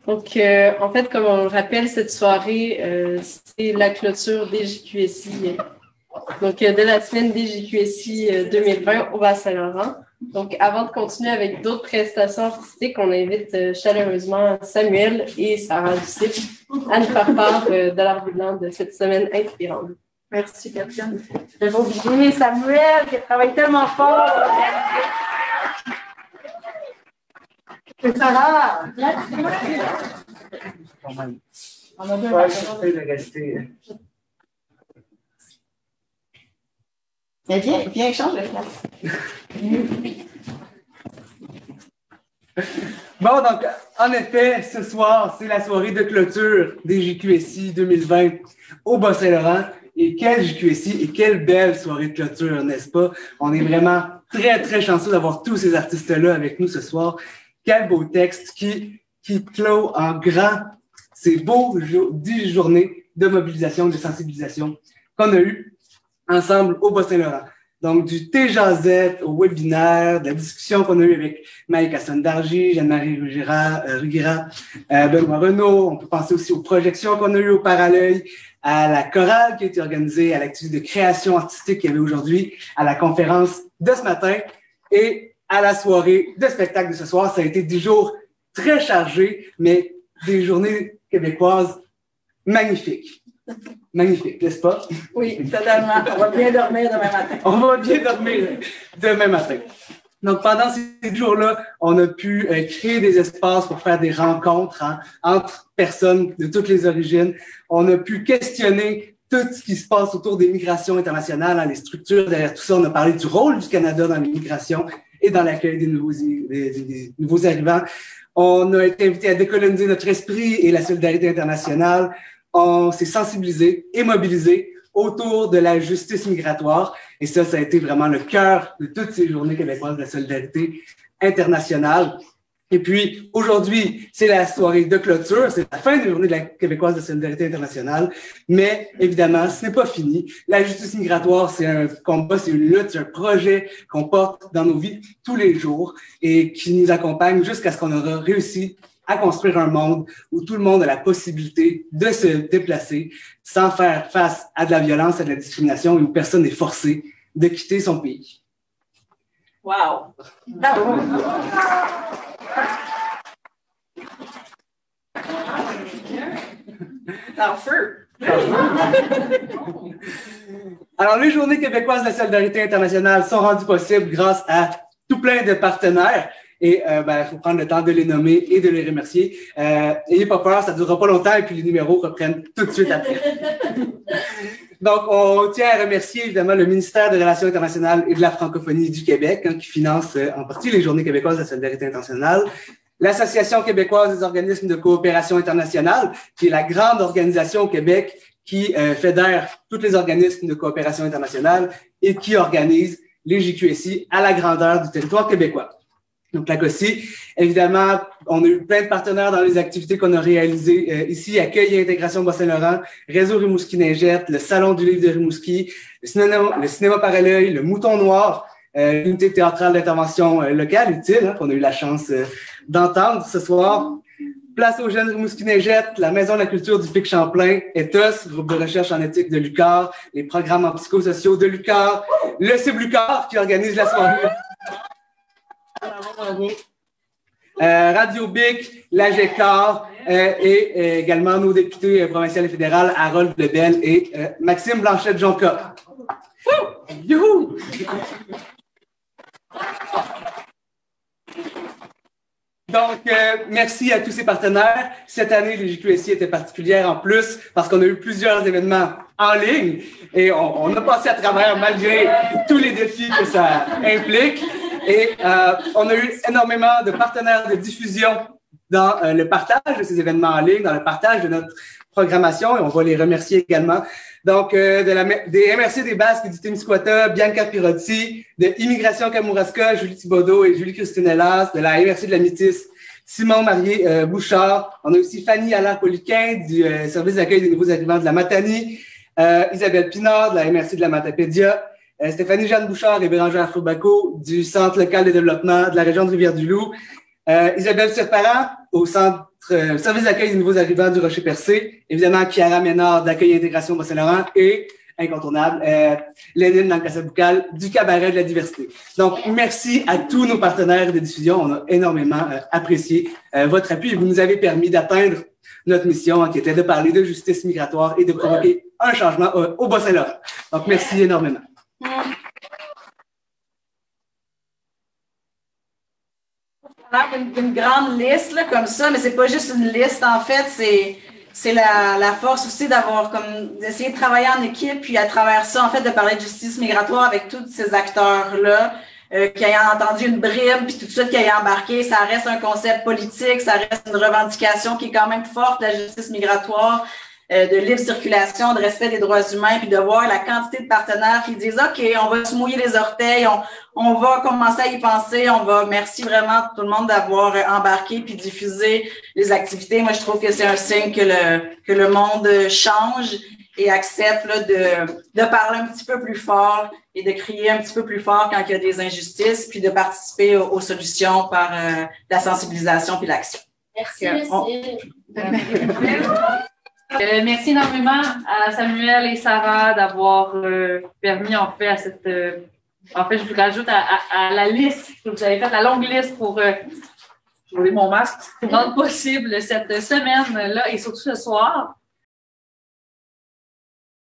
Donc, en fait, comme on le rappelle, cette soirée, c'est la clôture des JQSI. Donc, de la semaine des JQSI 2020 au Bas-Saint-Laurent. Donc, avant de continuer avec d'autres prestations artistiques, on invite chaleureusement Samuel et Sarah Ducip à nous faire part de leur bilan de cette semaine inspirante. Merci, Catherine. Je vais oublier Samuel qui travaille tellement fort. Et Sarah, on a bien j'essaie de rester. Mais viens, change de place. Bon, donc, en effet, ce soir, c'est la soirée de clôture des JQSI 2020 au Bas-Saint-Laurent. Et quelle JQSI et quelle belle soirée de clôture, n'est-ce pas? On est vraiment très, très chanceux d'avoir tous ces artistes-là avec nous ce soir. Quel beau texte qui clôt en grand ces beaux 10 journées de mobilisation, de sensibilisation qu'on a eues ensemble au Bas-Saint-Laurent. Donc, du thé-jazette au webinaire, de la discussion qu'on a eue avec Maïka Casson-Dargy, Jeanne-Marie Rugira, Benoît Renaud. On peut penser aussi aux projections qu'on a eues au Parallèle, à la chorale qui a été organisée, à l'activité de création artistique qu'il y avait aujourd'hui, à la conférence de ce matin et à la soirée de spectacle de ce soir. Ça a été 10 jours très chargés, mais des journées québécoises magnifiques. Magnifique, n'est-ce pas? Oui, totalement. On va bien dormir demain matin. On va bien dormir demain matin. Donc, pendant ces jours-là, on a pu créer des espaces pour faire des rencontres entre personnes de toutes les origines. On a pu questionner tout ce qui se passe autour des migrations internationales, les structures derrière tout ça. On a parlé du rôle du Canada dans l'immigration et dans l'accueil des nouveaux arrivants. On a été invité à décoloniser notre esprit et la solidarité internationale. On s'est sensibilisé et mobilisé autour de la justice migratoire. Et ça a été vraiment le cœur de toutes ces journées québécoises de la solidarité internationale. Et puis, aujourd'hui, c'est la soirée de clôture, c'est la fin des journées de la québécoise de solidarité internationale. Mais évidemment, ce n'est pas fini. La justice migratoire, c'est un combat, c'est une lutte, c'est un projet qu'on porte dans nos vies tous les jours et qui nous accompagne jusqu'à ce qu'on aura réussi à construire un monde où tout le monde a la possibilité de se déplacer sans faire face à de la violence, à de la discrimination, où une personne est forcée de quitter son pays. Wow! Bravo! En feu! Alors, les Journées québécoises de la solidarité internationale sont rendues possibles grâce à tout plein de partenaires. Et il faut prendre le temps de les nommer et de les remercier. Ayez pas peur, ça ne durera pas longtemps et puis les numéros reprennent tout de suite après. Donc, on tient à remercier évidemment le ministère des Relations internationales et de la francophonie du Québec, qui finance en partie les Journées québécoises de la solidarité internationale. L'Association québécoise des organismes de coopération internationale, qui est la grande organisation au Québec qui fédère tous les organismes de coopération internationale et qui organise les JQSI à la grandeur du territoire québécois. Donc, la COSI, évidemment, on a eu plein de partenaires dans les activités qu'on a réalisées ici, Accueil et Intégration Bas-Saint-Laurent, Réseau Rimouski-Neigette, le Salon du Livre de Rimouski, le cinéma Parallèle, le Mouton Noir, l'unité théâtrale d'intervention locale, utile, qu'on a eu la chance d'entendre ce soir. Place aux jeunes Rimouski-Neigette, la Maison de la culture du Pic Champlain, ETHOS, groupe de recherche en éthique de l'UQAR, les programmes en psychosociaux de l'UQAR, le CIBLUQAR qui organise la soirée. Radio Bic, l'AGECAR et également nos députés provinciaux et fédéraux, Harold Lebel et Maxime Blanchette-Jonca. Youhou! Donc, merci à tous ces partenaires. Cette année, les JQSI étaient particulières en plus parce qu'on a eu plusieurs événements en ligne et on a passé à travers malgré tous les défis que ça implique. Et on a eu énormément de partenaires de diffusion dans le partage de ces événements en ligne, dans le partage de notre programmation, et on va les remercier également. Donc, des MRC des Basques du Témiscouata, Bianca Pirotti, de Immigration Kamouraska, Julie Thibodeau et Julie-Christine Hellas, de la MRC de la Métis, Simon Marié Bouchard. On a aussi Fanny Allaire-Poliquin du service d'accueil des nouveaux arrivants de la Matanie, Isabelle Pinard de la MRC de la Matapédia, Stéphanie-Jeanne Bouchard et Bérangère Foubaco du Centre local de développement de la région de Rivière-du-Loup, Isabelle Surparent au Centre service d'accueil des nouveaux arrivants du Rocher-Percé, évidemment Chiara Ménard d'accueil et intégration au Bas-Saint-Laurent et incontournable, Lénine dans le Cassaboucal du cabaret de la diversité. Donc, merci à tous nos partenaires de diffusion. On a énormément apprécié votre appui et vous nous avez permis d'atteindre notre mission qui était de parler de justice migratoire et de provoquer un changement au Bas-Saint-Laurent. Donc, merci énormément. Une grande liste là, comme ça, mais c'est pas juste une liste en fait, c'est la force aussi d'avoir comme d'essayer de travailler en équipe, puis à travers ça en fait de parler de justice migratoire avec tous ces acteurs là, qui ayant entendu une bribe puis tout de suite qui ayant embarqué, ça reste un concept politique, ça reste une revendication qui est quand même forte, la justice migratoire. De libre circulation, de respect des droits humains, puis de voir la quantité de partenaires qui disent OK, on va se mouiller les orteils, on va commencer à y penser, merci vraiment tout le monde d'avoir embarqué puis diffusé les activités. Moi, je trouve que c'est un signe que le monde change et accepte là, de parler un petit peu plus fort et de crier un petit peu plus fort quand il y a des injustices, puis de participer aux solutions par la sensibilisation puis l'action. Merci. Merci énormément à Samuel et Sarah d'avoir permis en fait à cette en fait je vous rajoute à la liste que vous avez faite, la longue liste pour jouer mon masque, rendre possible cette semaine-là et surtout ce soir.